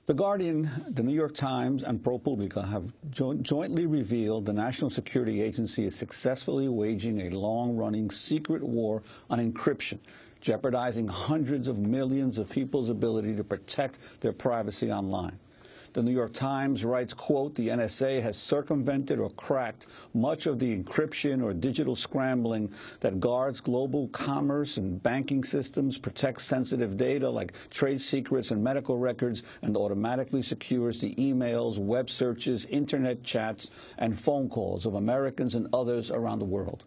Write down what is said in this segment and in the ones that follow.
The Guardian, the New York Times, and ProPublica have jointly revealed the National Security Agency is successfully waging a long-running secret war on encryption, jeopardizing hundreds of millions of people's ability to protect their privacy online. The New York Times writes, quote, the NSA has circumvented or cracked much of the encryption or digital scrambling that guards global commerce and banking systems, protects sensitive data like trade secrets and medical records, and automatically secures the emails, web searches, internet chats, and phone calls of Americans and others around the world.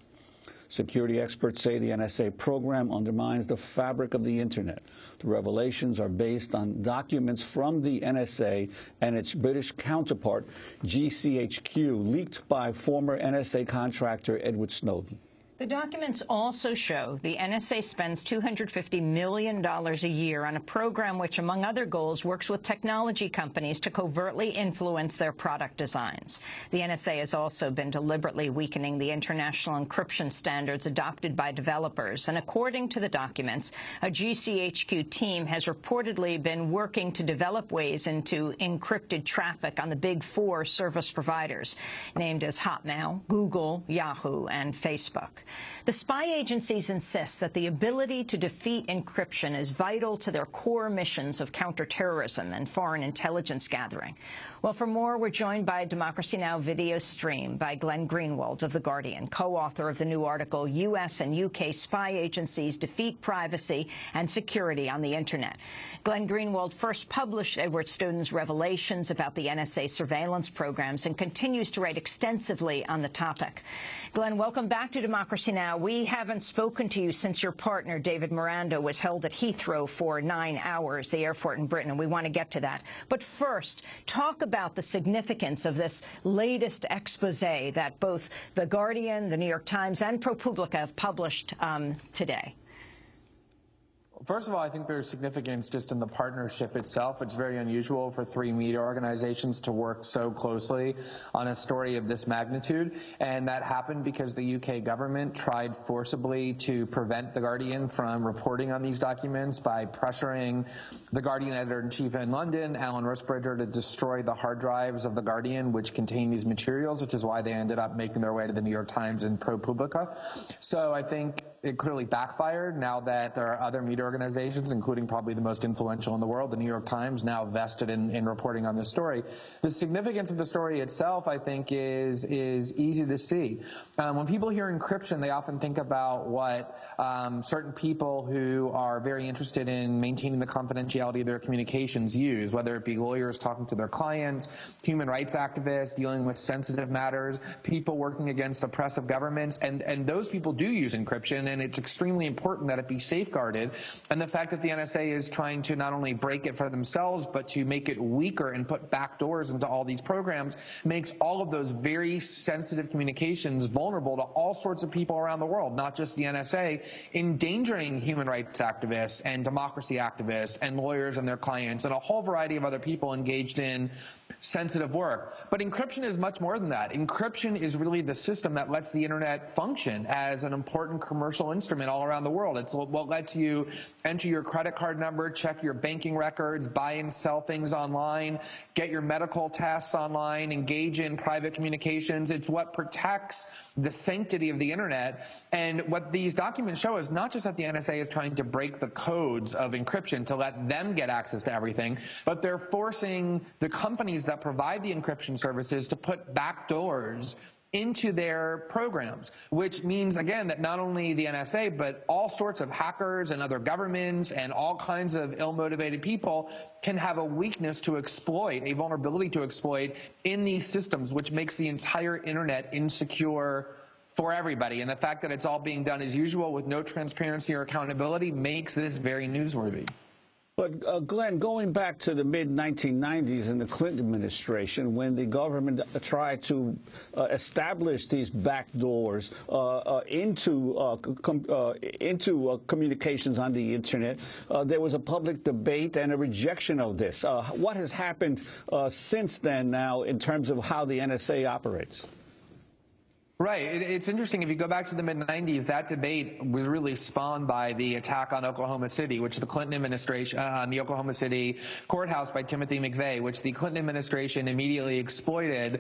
Security experts say the NSA program undermines the fabric of the Internet. The revelations are based on documents from the NSA and its British counterpart, GCHQ, leaked by former NSA contractor Edward Snowdon. The documents also show the NSA spends $250 million a year on a program which, among other goals, works with technology companies to covertly influence their product designs. The NSA has also been deliberately weakening the international encryption standards adopted by developers. And according to the documents, a GCHQ team has reportedly been working to develop ways into encrypted traffic on the big four service providers, named as Hotmail, Google, Yahoo, and Facebook. The spy agencies insist that the ability to defeat encryption is vital to their core missions of counterterrorism and foreign intelligence gathering. Well, for more, we're joined by Democracy Now! Video stream by Glen Greenwald of The Guardian, co-author of the new article, U.S. and U.K. Spy Agencies Defeat Privacy and Security on the Internet. Glen Greenwald first published Edward Snowden's revelations about the NSA surveillance programs and continues to write extensively on the topic. Glen, welcome back to Democracy Now! We haven't spoken to you since your partner, David Miranda, was held at Heathrow for 9 hours, the airport in Britain, and we want to get to that. But first, talk about the significance of this latest expose that both The Guardian, The New York Times, and ProPublica have published today. First of all, I think there's significance just in the partnership itself. It's very unusual for three media organizations to work so closely on a story of this magnitude, and that happened because the UK government tried forcibly to prevent The Guardian from reporting on these documents by pressuring The Guardian editor-in-chief in London, Alan Rusbridger, to destroy the hard drives of The Guardian which contain these materials, which is why they ended up making their way to the New York Times and ProPublica. So I think it clearly backfired now that there are other media organizations, including probably the most influential in the world, the New York Times, now vested in reporting on this story. The significance of the story itself, I think, is easy to see. When people hear encryption, they often think about what certain people who are very interested in maintaining the confidentiality of their communications use, whether it be lawyers talking to their clients, human rights activists dealing with sensitive matters, people working against oppressive governments, and those people do use encryption, and it's extremely important that it be safeguarded. And the fact that the NSA is trying to not only break it for themselves, but to make it weaker and put backdoors into all these programs makes all of those very sensitive communications vulnerable to all sorts of people around the world, not just the NSA, endangering human rights activists and democracy activists and lawyers and their clients and a whole variety of other people engaged in sensitive work. But encryption is much more than that. Encryption is really the system that lets the internet function as an important commercial instrument all around the world. It's what lets you enter your credit card number, check your banking records, buy and sell things online, get your medical tests online, engage in private communications. It's what protects the sanctity of the internet. And what these documents show is not just that the NSA is trying to break the codes of encryption to let them get access to everything, but they're forcing the companies that provide the encryption services to put backdoors into their programs, which means, again, that not only the NSA, but all sorts of hackers and other governments and all kinds of ill-motivated people can have a weakness to exploit, a vulnerability to exploit in these systems, which makes the entire internet insecure for everybody. And the fact that it's all being done as usual with no transparency or accountability makes this very newsworthy. But, Glenn, going back to the mid-1990s in the Clinton administration, when the government tried to establish these backdoors into communications on the Internet, there was a public debate and a rejection of this. What has happened since then now in terms of how the NSA operates? Right. It's interesting. If you go back to the mid-90s, that debate was really spawned by the attack on Oklahoma City, which the Clinton administration, on the Oklahoma City courthouse by Timothy McVeigh, which the Clinton administration immediately exploited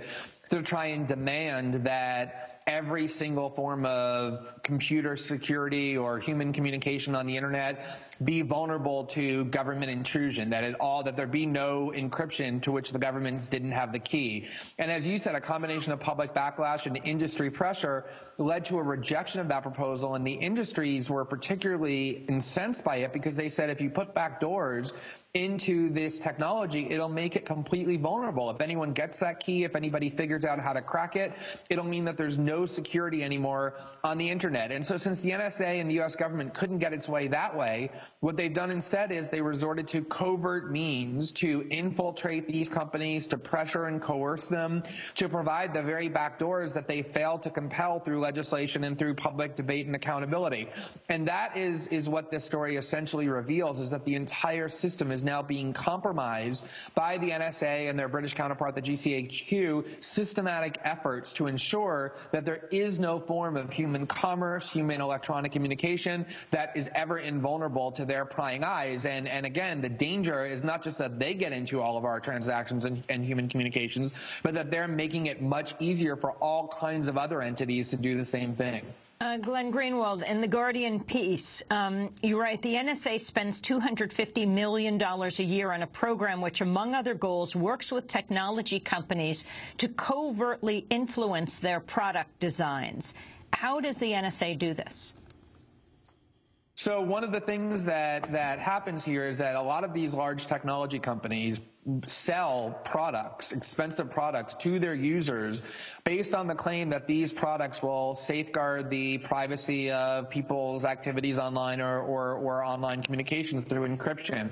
to try and demand that every single form of computer security or human communication on the internet be vulnerable to government intrusion, that there be no encryption to which the governments didn't have the key. And as you said, a combination of public backlash and industry pressure led to a rejection of that proposal, and the industries were particularly incensed by it because they said if you put back doors into this technology, it'll make it completely vulnerable. If anyone gets that key, if anybody figures out how to crack it, it'll mean that there's no security anymore on the internet. And so since the NSA and the U.S. government couldn't get its way that way, what they've done instead is they resorted to covert means to infiltrate these companies, to pressure and coerce them, to provide the very back doors that they failed to compel through legislation and through public debate and accountability. And that is what this story essentially reveals, is that the entire system is now being compromised by the NSA and their British counterpart, the GCHQ, systematic efforts to ensure that there is no form of human commerce, human electronic communication that is ever invulnerable to their prying eyes. And again, the danger is not just that they get into all of our transactions and human communications, but that they're making it much easier for all kinds of other entities to do the same thing. Glen Greenwald, in the Guardian piece, you write, the NSA spends $250 million a year on a program which, among other goals, works with technology companies to covertly influence their product designs. How does the NSA do this? So one of the things that happens here is that a lot of these large technology companies sell products, expensive products, to their users based on the claim that these products will safeguard the privacy of people's activities online or online communications through encryption.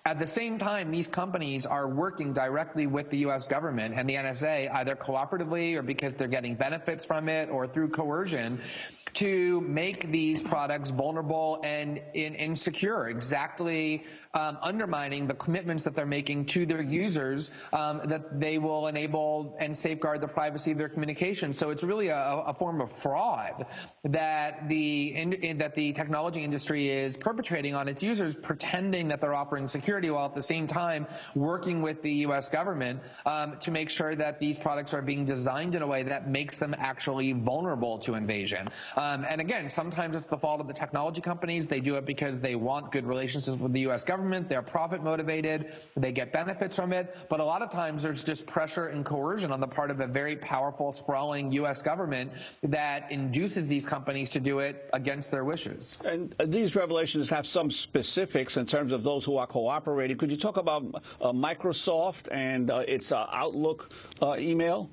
At the same time, these companies are working directly with the U.S. government and the NSA, either cooperatively or because they're getting benefits from it or through coercion, to make these products vulnerable and insecure, exactly undermining the commitments that they're making to their users, that they will enable and safeguard the privacy of their communications. So it's really a form of fraud that the technology industry is perpetrating on its users, pretending that they're offering security while at the same time working with the U.S. government to make sure that these products are being designed in a way that makes them actually vulnerable to invasion. And again, sometimes it's the fault of the technology companies. They do it because they want good relationships with the U.S. government. They're profit motivated. They get benefits from it. But a lot of times there's just pressure and coercion on the part of a very powerful, sprawling U.S. government that induces these companies to do it against their wishes. And these revelations have some specifics in terms of those who are cooperating. Could you talk about Microsoft and its Outlook email?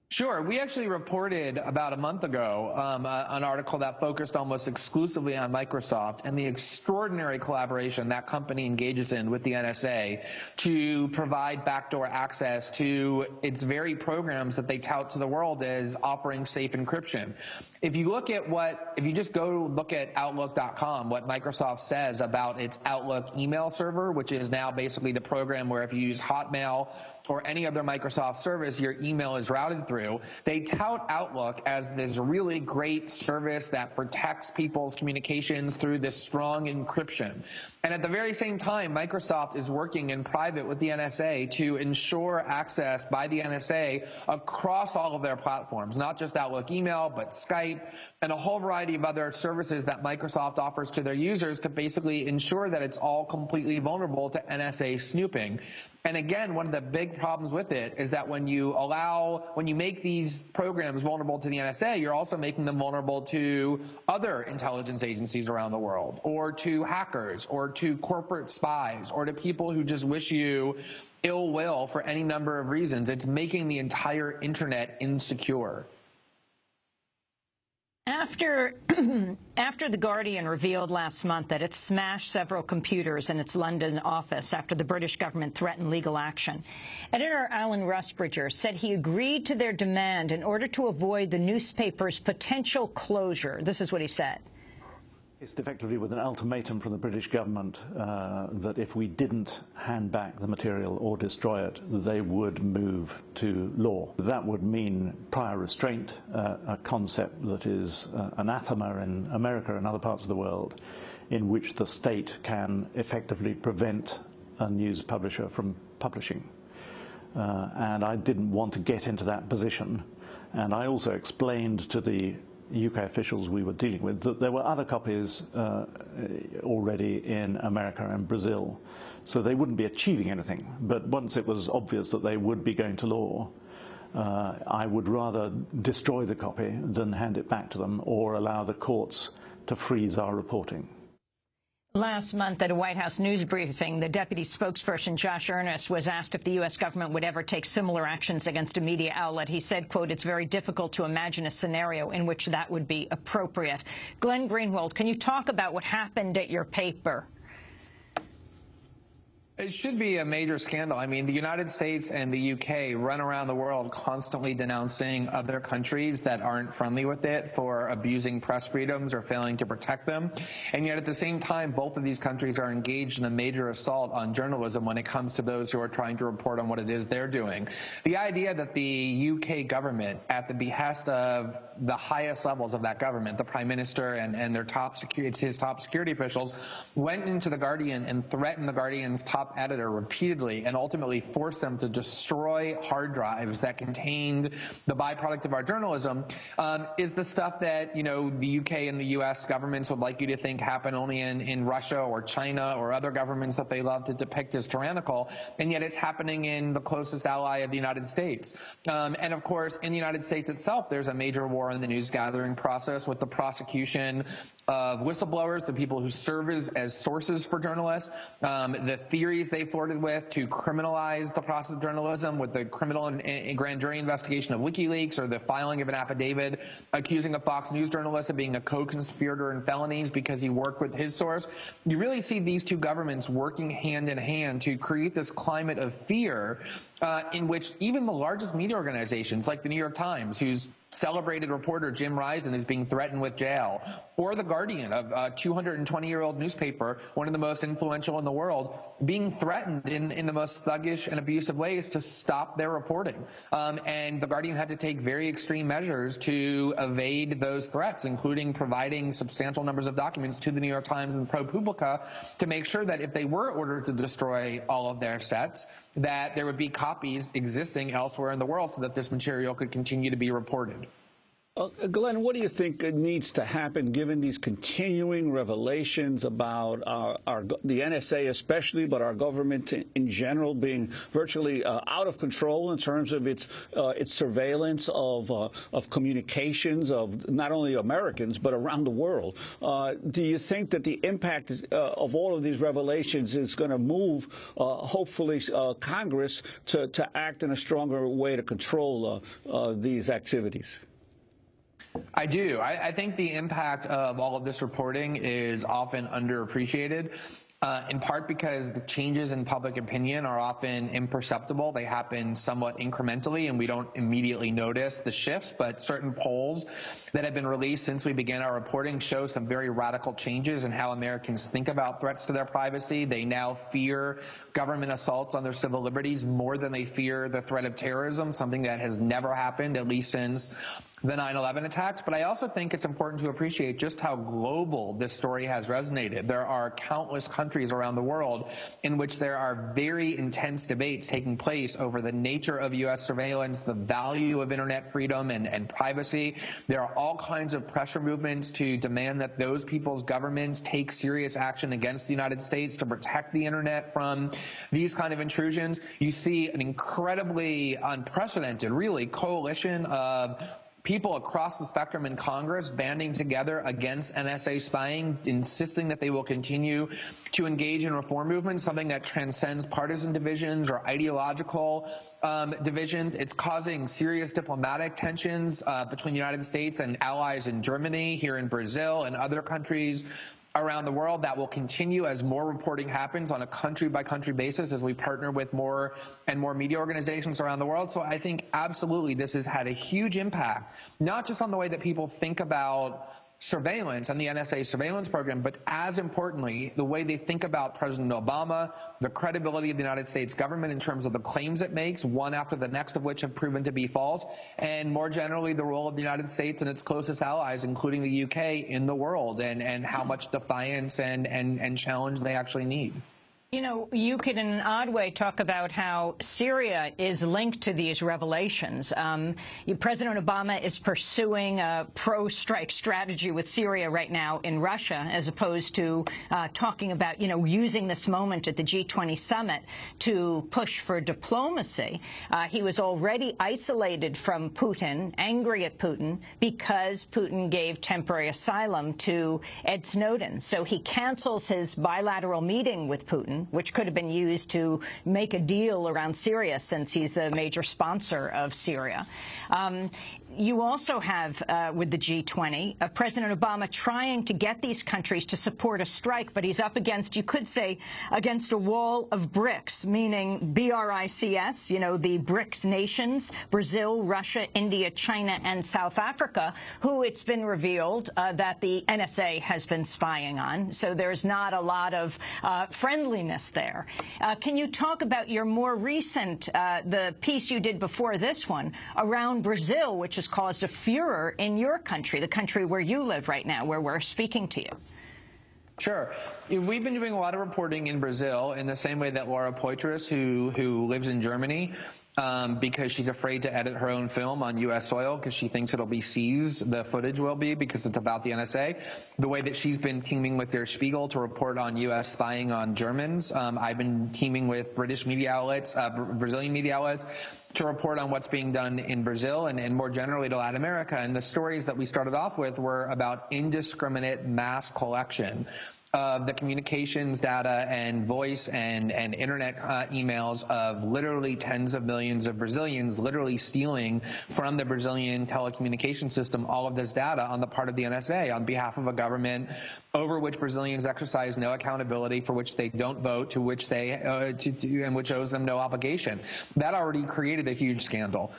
Sure. We actually reported about a month ago an article that focused almost exclusively on Microsoft and the extraordinary collaboration that company engages in with the NSA to provide backdoor access to its very programs that they tout to the world as offering safe encryption. If you just go look at Outlook.com, what Microsoft says about its Outlook email server, which is now basically the program where if you use Hotmail or any other Microsoft service your email is routed through, they tout Outlook as this really great service that protects people's communications through this strong encryption. And at the very same time, Microsoft is working in private with the NSA to ensure access by the NSA across all of their platforms, not just Outlook email, but Skype and a whole variety of other services that Microsoft offers to their users to basically ensure that it's all completely vulnerable to NSA snooping. And again, one of the big problems with it is that when you make these programs vulnerable to the NSA, you're also making them vulnerable to other intelligence agencies around the world, or to hackers, or to corporate spies, or to people who just wish you ill will for any number of reasons. It's making the entire internet insecure. After The Guardian revealed last month that it smashed several computers in its London office after the British government threatened legal action, editor Alan Rusbridger said he agreed to their demand in order to avoid the newspaper's potential closure. This is what he said. It's effectively with an ultimatum from the British government that if we didn't hand back the material or destroy it, they would move to law. That would mean prior restraint, a concept that is anathema in America and other parts of the world, in which the state can effectively prevent a news publisher from publishing. And I didn't want to get into that position. And I also explained to the UK officials we were dealing with that there were other copies already in America and Brazil, so they wouldn't be achieving anything. But once it was obvious that they would be going to law, I would rather destroy the copy than hand it back to them or allow the courts to freeze our reporting. Last month at a White House news briefing, the deputy spokesperson, Josh Earnest, was asked if the U.S. government would ever take similar actions against a media outlet. He said, quote, "It's very difficult to imagine a scenario in which that would be appropriate." Glen Greenwald, can you talk about what happened at your paper? It should be a major scandal. I mean, the United States and the UK run around the world constantly denouncing other countries that aren't friendly with it for abusing press freedoms or failing to protect them. And yet at the same time, both of these countries are engaged in a major assault on journalism when it comes to those who are trying to report on what it is they're doing. The idea that the UK government, at the behest of the highest levels of that government, the Prime Minister and their his top security officials, went into The Guardian and threatened The Guardian's top editor repeatedly and ultimately forced them to destroy hard drives that contained the byproduct of our journalism, is the stuff that, you know, the UK and the US governments would like you to think happen only in Russia or China or other governments that they love to depict as tyrannical, and yet it's happening in the closest ally of the United States. And of course, in the United States itself, there's a major war in the news gathering process with the prosecution of whistleblowers, the people who serve as sources for journalists, the theories they flirted with to criminalize the process of journalism with the criminal and grand jury investigation of WikiLeaks, or the filing of an affidavit accusing a Fox News journalist of being a co-conspirator in felonies because he worked with his source. You really see these two governments working hand in hand to create this climate of fear in which even the largest media organizations like the New York Times, whose celebrated reporter Jim Risen is being threatened with jail, or The Guardian, a 220-year-old newspaper, one of the most influential in the world, being threatened in the most thuggish and abusive ways to stop their reporting. And The Guardian had to take very extreme measures to evade those threats, including providing substantial numbers of documents to the New York Times and ProPublica to make sure that if they were ordered to destroy all of their sets, that there would be copies existing elsewhere in the world so that this material could continue to be reported. Glenn, what do you think needs to happen given these continuing revelations about the NSA especially, but our government in general being virtually out of control in terms of its surveillance of communications of not only Americans but around the world? Do you think that the impact of all of these revelations is going to move, hopefully, Congress to act in a stronger way to control these activities? I do. I think the impact of all of this reporting is often underappreciated. In part because the changes in public opinion are often imperceptible. They happen somewhat incrementally, and we don't immediately notice the shifts. But certain polls that have been released since we began our reporting show some very radical changes in how Americans think about threats to their privacy. They now fear government assaults on their civil liberties more than they fear the threat of terrorism, something that has never happened, at least since the 9/11 attacks. But I also think it's important to appreciate just how global this story has resonated. There are countless countries around the world in which there are very intense debates taking place over the nature of U.S. surveillance, the value of internet freedom and privacy. There are all kinds of pressure movements to demand that those people's governments take serious action against the United States to protect the internet from these kind of intrusions. You see an incredibly unprecedented, really, coalition of people across the spectrum in Congress banding together against NSA spying, insisting that they will continue to engage in reform movements, something that transcends partisan divisions or ideological divisions. It's causing serious diplomatic tensions between the United States and allies in Germany, here in Brazil, and other countries around the world. That will continue as more reporting happens on a country-by-country basis as we partner with more and more media organizations around the world. So I think absolutely this has had a huge impact, not just on the way that people think about surveillance and the NSA surveillance program, but as importantly, the way they think about President Obama, the credibility of the United States government in terms of the claims it makes, one after the next of which have proven to be false, and more generally, the role of the United States and its closest allies, including the UK, in the world, and how much defiance and challenge they actually need. You know, you could, in an odd way, talk about how Syria is linked to these revelations. President Obama is pursuing a pro-strike strategy with Syria right now in Russia, as opposed to talking about, you know, using this moment at the G20 summit to push for diplomacy. He was already isolated from Putin, angry at Putin, because Putin gave temporary asylum to Ed Snowdon. So he cancels his bilateral meeting with Putin, which could have been used to make a deal around Syria, since he's the major sponsor of Syria. You also have, with the G20, President Obama trying to get these countries to support a strike, but he's up against, you could say, against a wall of BRICS, meaning BRICS, you know, the BRICS nations, Brazil, Russia, India, China, and South Africa, who it's been revealed that the NSA has been spying on. So there's not a lot of friendliness there. Can you talk about your more recent, the piece you did before this one, around Brazil, which has caused a furor in your country, the country where you live right now, where we're speaking to you? Sure. We've been doing a lot of reporting in Brazil in the same way that Laura Poitras, who lives in Germany, because she's afraid to edit her own film on U.S. soil because she thinks it'll be seized, the footage will be, because it's about the NSA. The way that she's been teaming with Der Spiegel to report on U.S. spying on Germans. I've been teaming with British media outlets, Brazilian media outlets, to report on what's being done in Brazil and more generally to Latin America. And the stories that we started off with were about indiscriminate mass collection of the communications data and voice and internet emails of literally tens of millions of Brazilians, literally stealing from the Brazilian telecommunication system all of this data on the part of the NSA on behalf of a government over which Brazilians exercise no accountability, for which they don't vote, to which they and which owes them no obligation. That already created a huge scandal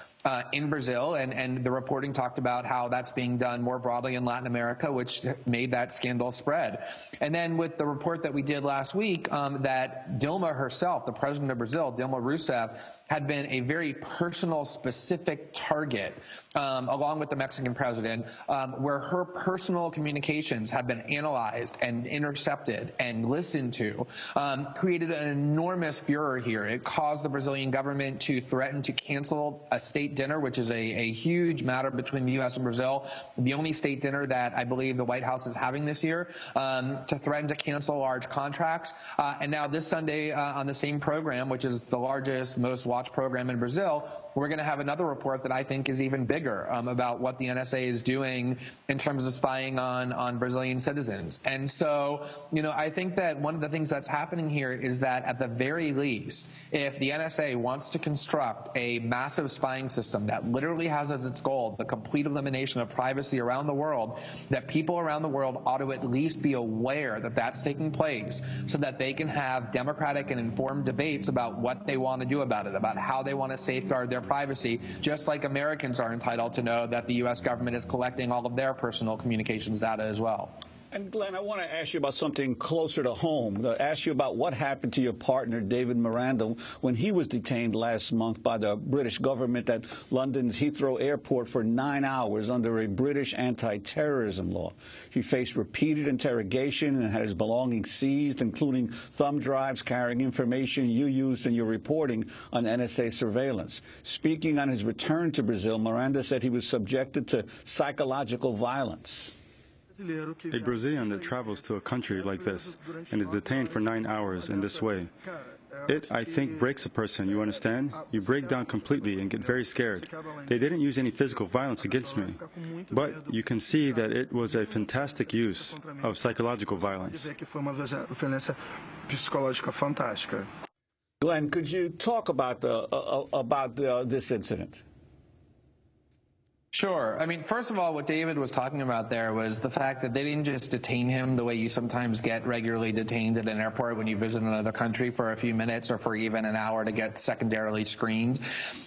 in Brazil, and the reporting talked about how that's being done more broadly in Latin America, which made that scandal spread. And then with the report that we did last week, that Dilma herself, the president of Brazil, Dilma Rousseff, had been a very personal, specific target, along with the Mexican president, where her personal communications have been analyzed and intercepted and listened to, created an enormous furor here. It caused the Brazilian government to threaten to cancel a state dinner, which is a huge matter between the U.S. and Brazil, the only state dinner that I believe the White House is having this year, to threaten to cancel large contracts. And now this Sunday on the same program, which is the largest, most watched program in Brazil, we're going to have another report that I think is even bigger about what the NSA is doing in terms of spying on Brazilian citizens. And so, you know, I think that one of the things that's happening here is that at the very least, if the NSA wants to construct a massive spying system that literally has as its goal the complete elimination of privacy around the world, that people around the world ought to at least be aware that that's taking place so that they can have democratic and informed debates about what they want to do about it, about how they want to safeguard their privacy, just like Americans are entitled to know that the U.S. government is collecting all of their personal communications data as well. And Glenn, I want to ask you about something closer to home. Ask you about what happened to your partner, David Miranda, when he was detained last month by the British government at London's Heathrow Airport for 9 hours under a British anti-terrorism law. He faced repeated interrogation and had his belongings seized, including thumb drives carrying information you used in your reporting on NSA surveillance. Speaking on his return to Brazil, Miranda said he was subjected to psychological violence. A Brazilian that travels to a country like this and is detained for 9 hours in this way, it, I think, breaks a person, you understand? You break down completely and get very scared. They didn't use any physical violence against me, but you can see that it was a fantastic use of psychological violence. Glenn, could you talk about this incident? Sure. I mean, first of all, what David was talking about there was the fact that they didn't just detain him the way you sometimes get regularly detained at an airport when you visit another country for a few minutes or for even an hour to get secondarily screened.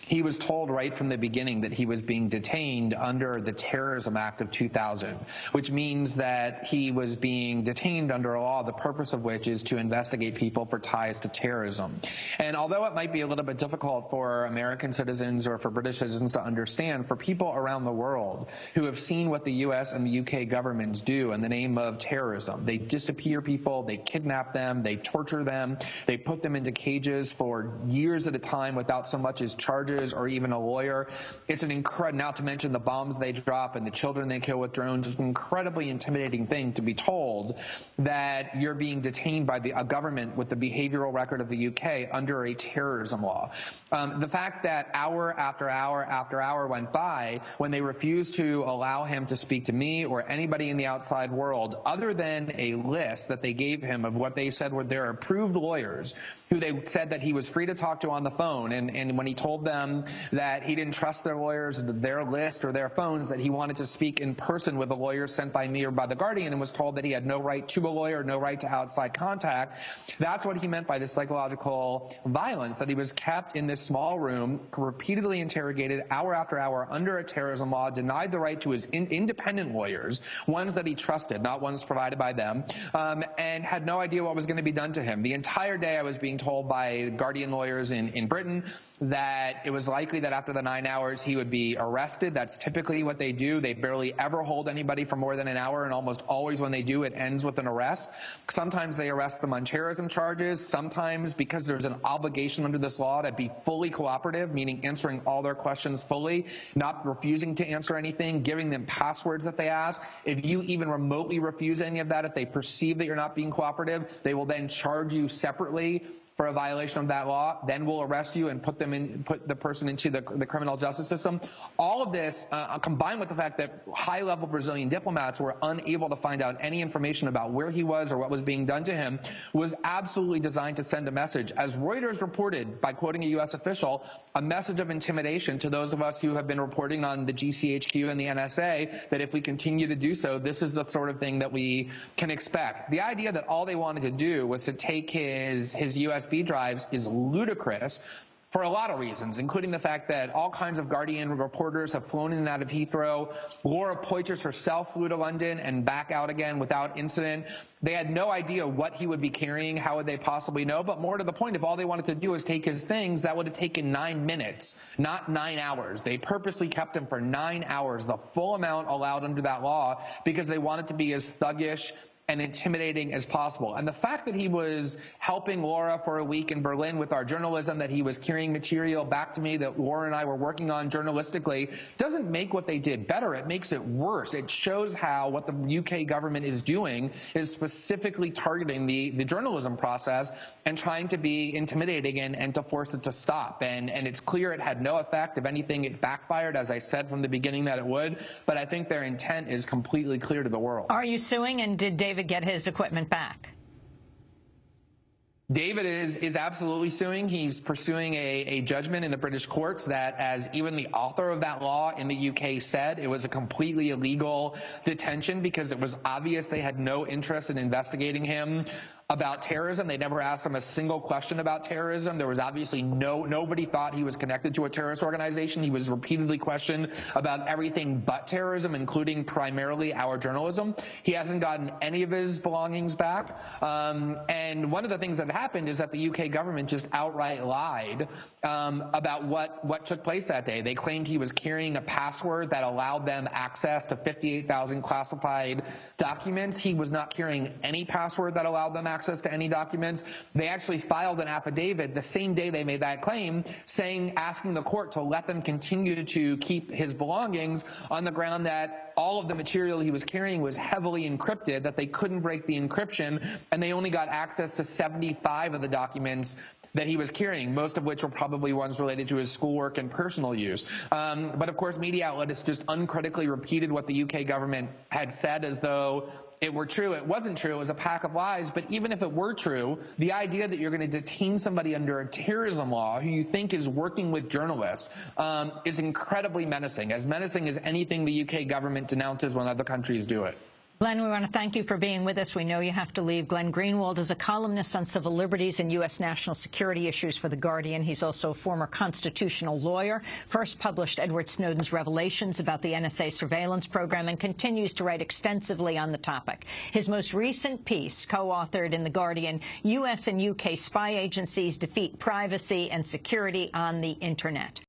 He was told right from the beginning that he was being detained under the Terrorism Act of 2000, which means that he was being detained under a law, the purpose of which is to investigate people for ties to terrorism. And although it might be a little bit difficult for American citizens or for British citizens to understand, for people around the world who have seen what the U.S. and the UK governments do in the name of terrorism. They disappear people, they kidnap them, they torture them, they put them into cages for years at a time without so much as charges or even a lawyer. It's an not to mention the bombs they drop and the children they kill with drones. It's an incredibly intimidating thing to be told that you're being detained by a government with the behavioral record of the UK under a terrorism law. The fact that hour after hour after hour went by when they refused to allow him to speak to me or anybody in the outside world other than a list that they gave him of what they said were their approved lawyers who they said that he was free to talk to on the phone. And when he told them that he didn't trust their lawyers, their list or their phones, that he wanted to speak in person with a lawyer sent by me or by The Guardian, and was told that he had no right to a lawyer, no right to outside contact, that's what he meant by the psychological violence, that he was kept in this small room, repeatedly interrogated hour after hour under a terrorism law, denied the right to his independent lawyers, ones that he trusted, not ones provided by them, and had no idea what was going to be done to him. The entire day I was being told by Guardian lawyers in Britain that it was likely that after the 9 hours he would be arrested. That's typically what they do. They barely ever hold anybody for more than an hour, and almost always when they do, it ends with an arrest. Sometimes they arrest them on terrorism charges. Sometimes, because there's an obligation under this law to be fully cooperative, meaning answering all their questions fully, not refusing to answer anything, giving them passwords that they ask. If you even remotely refuse any of that, if they perceive that you're not being cooperative, they will then charge you separately for a violation of that law, then we'll arrest you and put the person into the criminal justice system. All of this, combined with the fact that high-level Brazilian diplomats were unable to find out any information about where he was or what was being done to him, was absolutely designed to send a message. As Reuters reported, by quoting a U.S. official, a message of intimidation to those of us who have been reporting on the GCHQ and the NSA, that if we continue to do so, this is the sort of thing that we can expect. The idea that all they wanted to do was to take his USB drives is ludicrous for a lot of reasons, including the fact that all kinds of Guardian reporters have flown in and out of Heathrow. Laura Poitras herself flew to London and back out again without incident. They had no idea what he would be carrying. How would they possibly know? But more to the point, if all they wanted to do was take his things, that would have taken 9 minutes, not 9 hours. They purposely kept him for 9 hours, the full amount allowed under that law, because they wanted to be as thuggish and intimidating as possible. And the fact that he was helping Laura for a week in Berlin with our journalism, that he was carrying material back to me that Laura and I were working on journalistically, doesn't make what they did better. It makes it worse. It shows how what the UK government is doing is specifically targeting the journalism process and trying to be intimidating and to force it to stop. And it's clear it had no effect. If anything, it backfired, as I said from the beginning that it would. But I think their intent is completely clear to the world. Are you suing, and did David get his equipment back? David is absolutely suing. He's pursuing a judgment in the British courts that, as even the author of that law in the UK said, it was a completely illegal detention because it was obvious they had no interest in investigating him about terrorism. They never asked him a single question about terrorism. There was obviously nobody thought he was connected to a terrorist organization. He was repeatedly questioned about everything but terrorism, including primarily our journalism. He hasn't gotten any of his belongings back. And one of the things that happened is that the UK government just outright lied about what took place that day. They claimed he was carrying a password that allowed them access to 58,000 classified documents. He was not carrying any password that allowed them access to any documents. They actually filed an affidavit the same day they made that claim, asking the court to let them continue to keep his belongings on the ground that all of the material he was carrying was heavily encrypted, that they couldn't break the encryption, and they only got access to 75 of the documents that he was carrying, most of which were probably ones related to his schoolwork and personal use. But of course, media outlets just uncritically repeated what the UK government had said, as though it were true. It wasn't true. It was a pack of lies. But even if it were true, the idea that you're going to detain somebody under a terrorism law who you think is working with journalists is incredibly menacing as anything the UK government denounces when other countries do it. Glenn, we want to thank you for being with us. We know you have to leave. Glen Greenwald is a columnist on civil liberties and U.S. national security issues for The Guardian. He's also a former constitutional lawyer, first published Edward Snowden's revelations about the NSA surveillance program, and continues to write extensively on the topic. His most recent piece, co-authored in The Guardian, U.S. and U.K. spy agencies defeat privacy and security on the Internet.